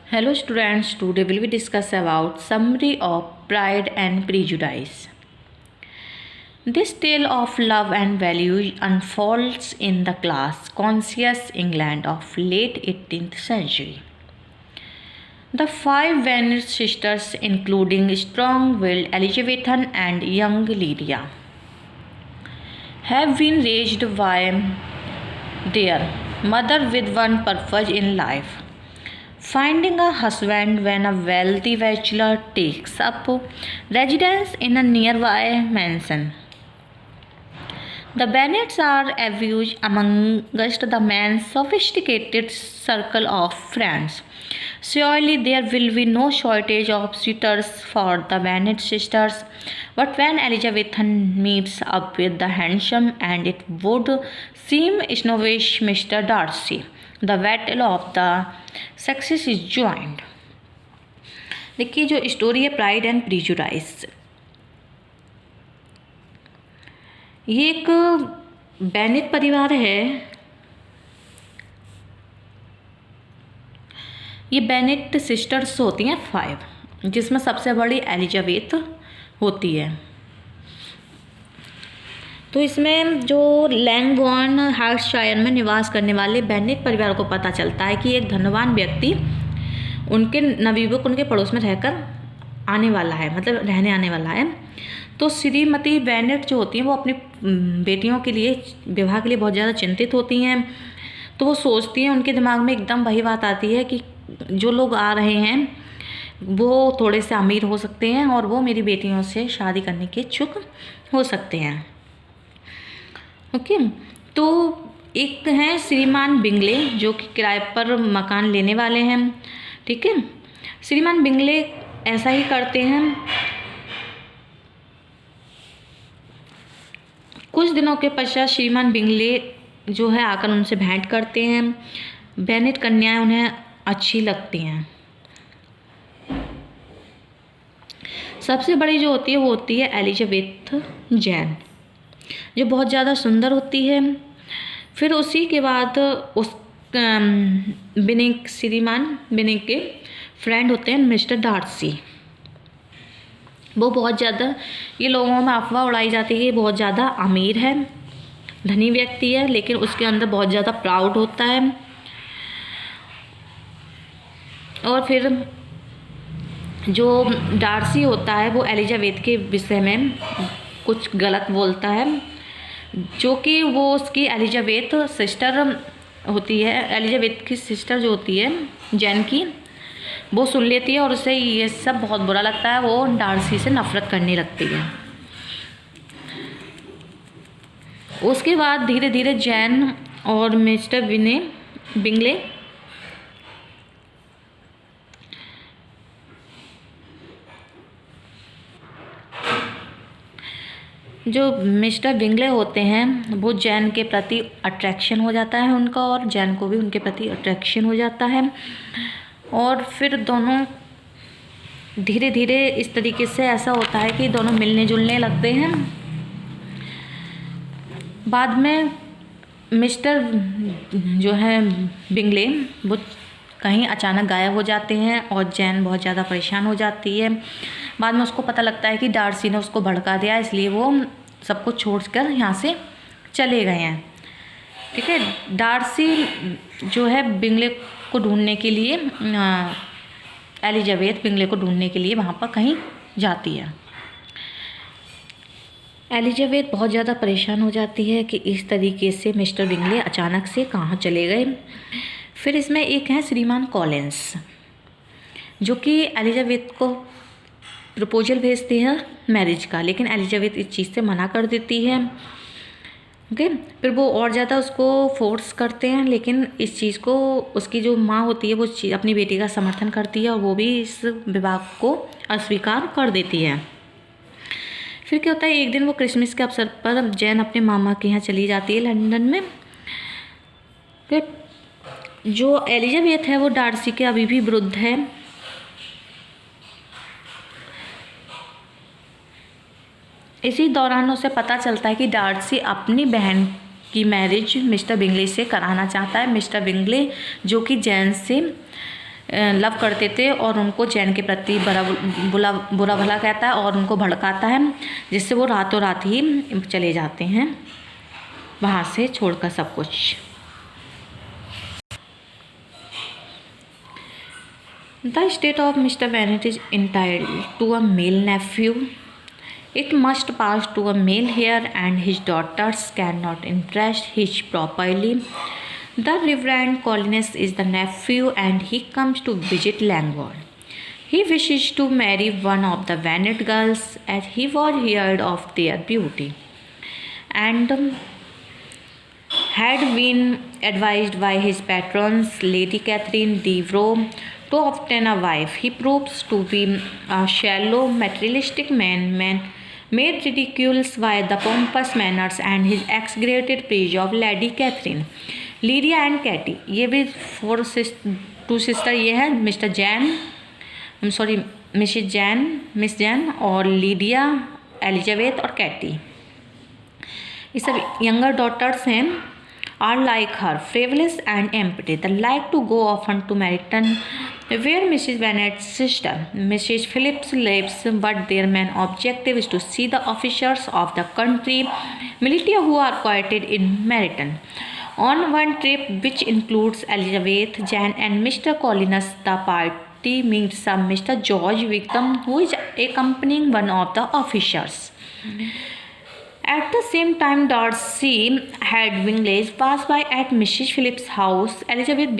Hello students, today will we discuss about summary of Pride and Prejudice. This tale of love and value unfolds in the class conscious England of late 18th century. The five Bennet sisters, including strong-willed Elizabethan and young Lydia, have been raised by their mother with one purpose in life: finding a husband when a wealthy bachelor takes up residence in a nearby mansion. The Bennets are average amongst the man's sophisticated circle of friends. Surely there will be no shortage of suitors for the Bennet sisters, but when Elizabeth meets up with the handsome and it would seem snobbish Mr. Darcy, the battle of the sexes is joined. देखिए जो story है pride and प्रीजुडाइस, ये एक Bennett परिवार है। ये Bennett sisters होती हैं 5, जिसमें सबसे बड़ी एलिजाबेथ होती है। तो इसमें जो लैंगबॉर्न हार्टशायर में निवास करने वाले बेनेट परिवार को पता चलता है कि एक धनवान व्यक्ति उनके नवयुवक उनके पड़ोस में रहकर आने वाला है, मतलब रहने आने वाला है। तो श्रीमती बेनेट जो होती हैं वो अपनी बेटियों के लिए विवाह के लिए बहुत ज़्यादा चिंतित होती हैं। तो वो सोचती हैं, उनके दिमाग में एकदम वही बात आती है कि जो लोग आ रहे हैं वो थोड़े से अमीर हो सकते हैं और वो मेरी बेटियों से शादी करने के इच्छुक हो सकते हैं। ओके, तो एक हैं श्रीमान बिंगले जो कि किराए पर मकान लेने वाले हैं। ठीक है, श्रीमान बिंगले ऐसा ही करते हैं। कुछ दिनों के पश्चात श्रीमान बिंगले जो है आकर उनसे भेंट करते हैं। बेनेट कन्याएं उन्हें अच्छी लगती हैं। सबसे बड़ी जो होती है वो होती है एलिजाबेथ जैन, जो बहुत ज़्यादा सुंदर होती है। फिर उसी के बाद उस बिनिक श्रीमान बिनिक के फ्रेंड होते हैं मिस्टर डार्सी। वो बहुत ज़्यादा, ये लोगों में अफवाह उड़ाई जाती है कि बहुत ज़्यादा अमीर है, धनी व्यक्ति है, लेकिन उसके अंदर बहुत ज़्यादा प्राउड होता है। और फिर जो डार्सी होता है वो एलिजाबेथ के विषय में कुछ गलत बोलता है, जो कि वो उसकी एलिजाबेथ सिस्टर होती है, एलिजाबेथ की सिस्टर जो होती है जैन की, वो सुन लेती है और उसे ये सब बहुत बुरा लगता है। वो डार्सी से नफरत करने लगती है। उसके बाद धीरे धीरे जैन और मिस्टर बिंगले जो मिस्टर बिंगले होते हैं वो जैन के प्रति अट्रैक्शन हो जाता है उनका, और जैन को भी उनके प्रति अट्रैक्शन हो जाता है। और फिर दोनों धीरे धीरे इस तरीके से ऐसा होता है कि दोनों मिलने जुलने लगते हैं। बाद में मिस्टर जो है बिंगले वो कहीं अचानक गायब हो जाते हैं और जैन बहुत ज़्यादा परेशान हो जाती है। बाद में उसको पता लगता है कि डार्सी ने उसको भड़का दिया, इसलिए वो सब कुछ छोड़कर यहाँ से चले गए हैं। ठीक है, डार्सी जो है बिंगले को ढूंढने के लिए, एलिजाबेथ बिंगले को ढूंढने के लिए वहाँ पर कहीं जाती है। एलिजाबेथ बहुत ज़्यादा परेशान हो जाती है कि इस तरीके से मिस्टर बिंगले अचानक से कहाँ चले गए। फिर इसमें एक है श्रीमान कॉलिंस, जो कि एलिजाबेथ को प्रपोजल भेजते हैं मैरिज का, लेकिन एलिजाबेथ इस चीज़ से मना कर देती है। ओके, फिर वो और ज़्यादा उसको फोर्स करते हैं, लेकिन इस चीज़ को उसकी जो माँ होती है वो अपनी बेटी का समर्थन करती है और वो भी इस विवाह को अस्वीकार कर देती है। फिर क्या होता है, एक दिन वो क्रिसमस के अवसर पर जैन अपने मामा के यहाँ चली जाती है लंदन में। फिर जो एलिजाबेथ है वो डार्सी के अभी भी विरुद्ध है। इसी दौरान उसे पता चलता है कि डार्सी अपनी बहन की मैरिज मिस्टर बिंगले से कराना चाहता है। मिस्टर बिंगले जो कि जैन से लव करते थे और उनको जैन के प्रति बुरा भला कहता है और उनको भड़काता है, जिससे वो रातों रात ही चले जाते हैं वहाँ से छोड़कर सब कुछ। The estate of Mr. Bennet is entitled to a male nephew. It must pass to a male heir and his daughters cannot interest his properly. The Reverend Collinus is the nephew and he comes to visit Langford. He wishes to marry one of the Bennet girls as he was heard of their beauty and had been advised by his patrons, Lady Catherine Devereux, to obtain a wife. He proves to be a shallow, materialistic man made ridiculous by the pompous manners and his exaggerated praise of Lady Catherine. Lydia and Kitty, ये भी two sister ये है, mister Jane sorry miss Jane और Lydia, Elizabeth और Kitty, ये सब younger daughters हैं। Are like her, frivolous and empty, they like to go often to Meryton where Mrs. Bennet's sister, Mrs. Phillips, lives, but their main objective is to see the officers of the country militia who are quartered in Meryton. On one trip, which includes Elizabeth, Jane, and Mr. Collinus, the party meets some Mr. George Wickham, who is accompanying one of the officers. At the same time, Darcy had Bingley's pass by at Mrs. Phillips' house. Elizabeth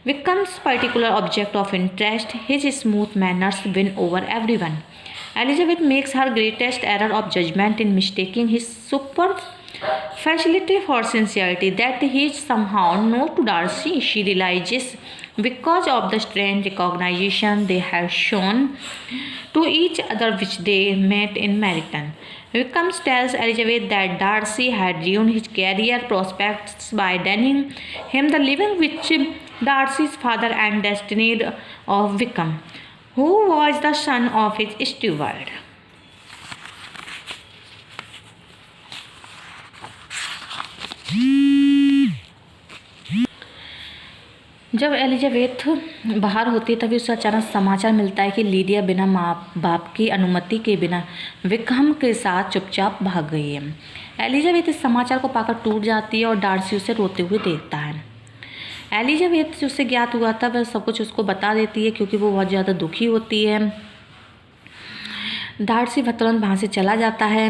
Wickham's particular object of interest, his smooth manners win over everyone. Elizabeth makes her greatest error of judgment in mistaking his superficiality for sincerity, that he is somehow known to Darcy. She realizes because of the strange recognition they have shown to each other which they met in Meryton. Wickham tells Elizabeth that Darcy had ruined his career prospects by denying him the living which Darcy's father and destined of Wickham, who was the son of his steward. जब Elizabeth बाहर होती है तभी उसे अचानक समाचार मिलता है कि लीडिया बिना माँ बाप की अनुमति के बिना विक्रम के साथ चुपचाप भाग गई है। एलिजाबेथ इस समाचार को पाकर टूट जाती है और डार्सी उसे रोते हुए देखता है। एलिजाबेथ जो उसे ज्ञात हुआ था वह सब कुछ उसको बता देती है क्योंकि वो बहुत ज़्यादा दुखी होती है। डार्सी तुरंत वहाँ से चला जाता है।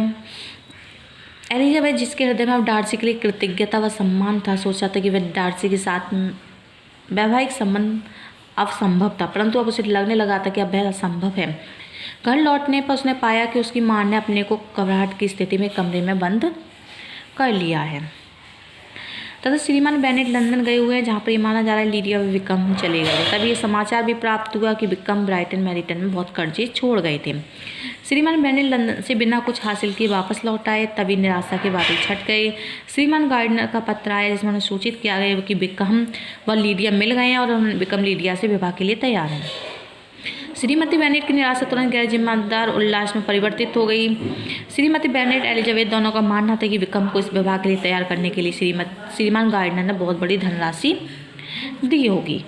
एलिजाबेथ जिसके हृदय में अब डार्सी के लिए कृतज्ञता व सम्मान था, सोचा था कि वह डार्सी के साथ वैवाहिक संबंध अब संभव था, परंतु अब उसे लगने लगा था कि अब वह असंभव है। घर लौटने पर उसने पाया कि उसकी मां ने अपने को घबराहट की स्थिति में कमरे में बंद कर लिया है। तथा श्रीमान बेनेट लंदन गए हुए हैं, जहाँ पर ये माना जा रहा है लीडिया और विक्रम चले गए। तभी ये समाचार भी प्राप्त हुआ कि विक्रम ब्राइटन मैरिटन में बहुत कर्जे छोड़ गए थे। श्रीमान बेनेट लंदन से बिना कुछ हासिल किए वापस लौट आए। तभी निराशा के बादल छट गए। श्रीमान गार्डनर का पत्र आया जिसमें उन्हें सूचित किया गया कि विक्रम व लीडिया मिल गए हैं और विक्रम लीडिया से विवाह के लिए तैयार हैं। श्रीमती बेनेट की निराशा तुरंत गैर जिम्मेदार उल्लास में परिवर्तित हो गई। श्रीमती बेनेट एलिजाबेथ दोनों का मानना था कि विक्रम को इस विवाह के लिए तैयार करने के लिए श्रीमान गार्डनर ने बहुत बड़ी धनराशि दी होगी।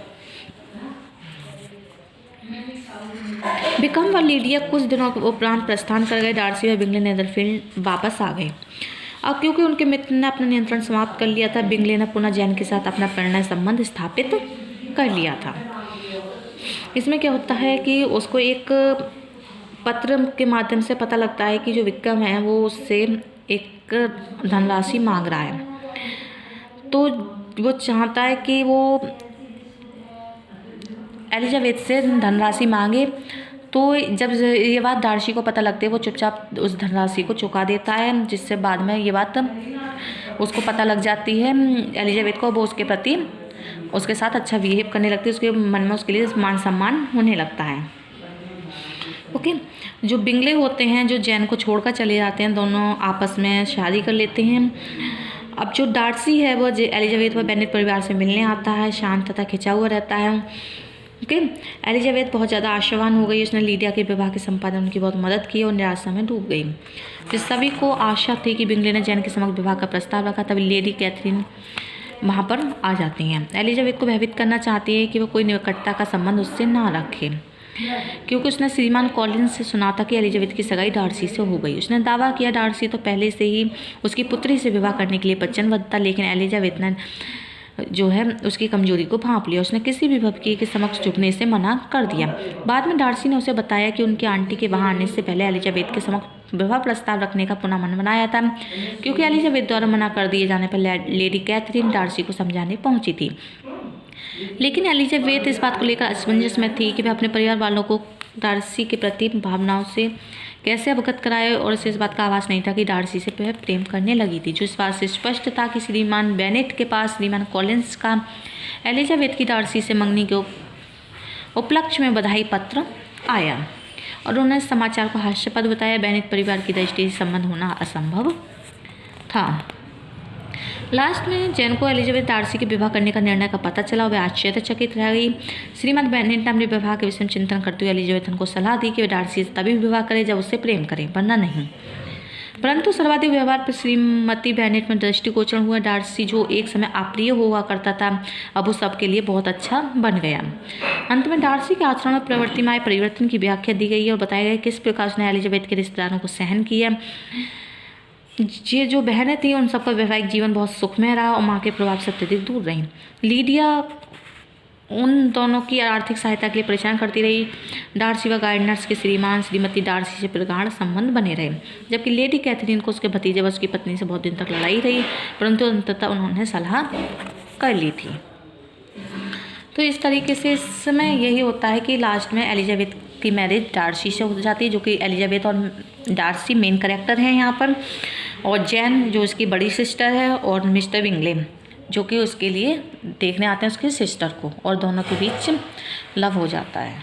विक्रम व लीडिया कुछ दिनों के उपरांत प्रस्थान कर गए। डार्सी व बिंगले नेदरफील्ड वापस आ गए। अब क्योंकि उनके मित्र ने अपना नियंत्रण समाप्त कर लिया था, बिंगले ने पुनः जैन के साथ अपना प्रणय संबंध स्थापित कर लिया था। इसमें क्या होता है कि उसको एक पत्र के माध्यम से पता लगता है कि जो विक्रम है वो उससे एक धनराशि मांग रहा है, तो वो चाहता है कि वो एलिजाबेथ से धनराशि मांगे। तो जब ये बात डार्सी को पता लगती है वो चुपचाप उस धनराशि को चुका देता है, जिससे बाद में ये बात उसको पता लग जाती है एलिजाबेथ को। वो उसके प्रति उसके साथ अच्छा बिहेव करने लगती है, उसके मन में उसके लिए मान सम्मान होने लगता है। ओके, जो बिंगले होते हैं जो जैन को छोड़कर चले जाते हैं, दोनों आपस में शादी कर लेते हैं। अब जो डार्सी है वो एलिजाबेथ व बेनेट परिवार से मिलने आता है, शांत तथा खिंचा हुआ रहता है। ओके, एलिजाबेथ बहुत ज़्यादा आशावान हो गई। उसने लीडिया के विवाह के संपादन उनकी बहुत मदद की और निराशा में डूब गई। फिर सभी को आशा थी कि बिंगले ने जैन के समक्ष विवाह का प्रस्ताव रखा। तभी लेडी कैथरीन वहाँ पर आ जाती हैं। एलिजाबेथ को भयभीत करना चाहती है कि वो कोई निकटता का संबंध उससे ना रखे, क्योंकि उसने श्रीमान कॉलिंस से सुना था कि एलिजाबेथ की सगाई डार्सी से हो गई। उसने दावा किया डार्सी तो पहले से ही उसकी पुत्री से विवाह करने के लिए वचनबद्ध था, लेकिन एलिजाबेथ ने जो है उसकी कमजोरी को भांप लिया। उसने किसी भी भपकी के समक्ष झुकने से मना कर दिया। बाद में डार्सी ने उसे बताया कि उनकी आंटी के वहाँ आने से पहले एलिजाबेथ के समक्ष विवाह प्रस्ताव रखने का पुनः मन बनाया था, क्योंकि एलिजाबेथ द्वारा मना कर दिए जाने पर लेडी कैथरीन डार्सी को समझाने पहुंची थी। लेकिन एलिजाबेथ इस बात को लेकर असमंजस में थी कि वह अपने परिवार वालों को डार्सी के प्रति भावनाओं से कैसे अवगत कराए, और उसे इस बात का आभास नहीं था कि डार्सी से वह प्रेम करने लगी थी, जो इस बात से स्पष्ट था कि श्रीमान बेनेट के पास श्रीमान कॉलिंस का एलिजाबेथ की डार्सी से मंगनी के उपलक्ष्य में बधाई पत्र आया, और उन्होंने इस समाचार को हास्यास्पद बताया। बेनेट परिवार की दृष्टि से संबंध होना असंभव था। लास्ट में जैन को एलिजाबेथ डार्सी के विवाह करने का निर्णय का पता चला और वह आश्चर्यचकित रह गई। श्रीमद बेनेट ने अपने विवाह के विषय में चिंतन करते हुए एलिजाबेथ को सलाह दी कि वह डार्सी से तभी विवाह करे जब उससे प्रेम करे, वरना नहीं। परंतु सर्वाधिक व्यवहार पर श्रीमती बेनेट में दृष्टिगोचर हुआ। डार्सी जो एक समय अप्रिय हुआ करता था, अब वो सबके लिए बहुत अच्छा बन गया। अंत में डार्सी के आचरण और प्रवृत्ति में आए परिवर्तन की व्याख्या दी गई और बताया गया किस प्रकार उसने एलिजाबेथ के रिश्तेदारों को सहन किया। ये जो बहनें थीं उन सबका वैवाहिक जीवन बहुत सुखमय रहा और माँ के प्रभाव से अत्यधिक दूर रहीं। लीडिया उन दोनों की आर्थिक सहायता के लिए परेशान करती रही। डार्सी व गार्डनर्स के श्रीमान श्रीमती डार्सी से प्रगाढ़ संबंध बने रहे, जबकि लेडी कैथरीन को उसके भतीजे व उसकी पत्नी से बहुत दिन तक लड़ाई रही, परंतु अंततः उन्होंने सलाह कर ली थी। तो इस तरीके से इस समय यही होता है कि लास्ट में एलिजाबेथ की मैरिज डार्सी से हो जाती है, जो कि एलिजाबेथ और डार्सी मेन कैरेक्टर हैं यहाँ पर, और जैन जो उसकी बड़ी सिस्टर है, और मिस्टर विंगले जो कि उसके लिए देखने आते हैं उसकी सिस्टर को, और दोनों के बीच लव हो जाता है।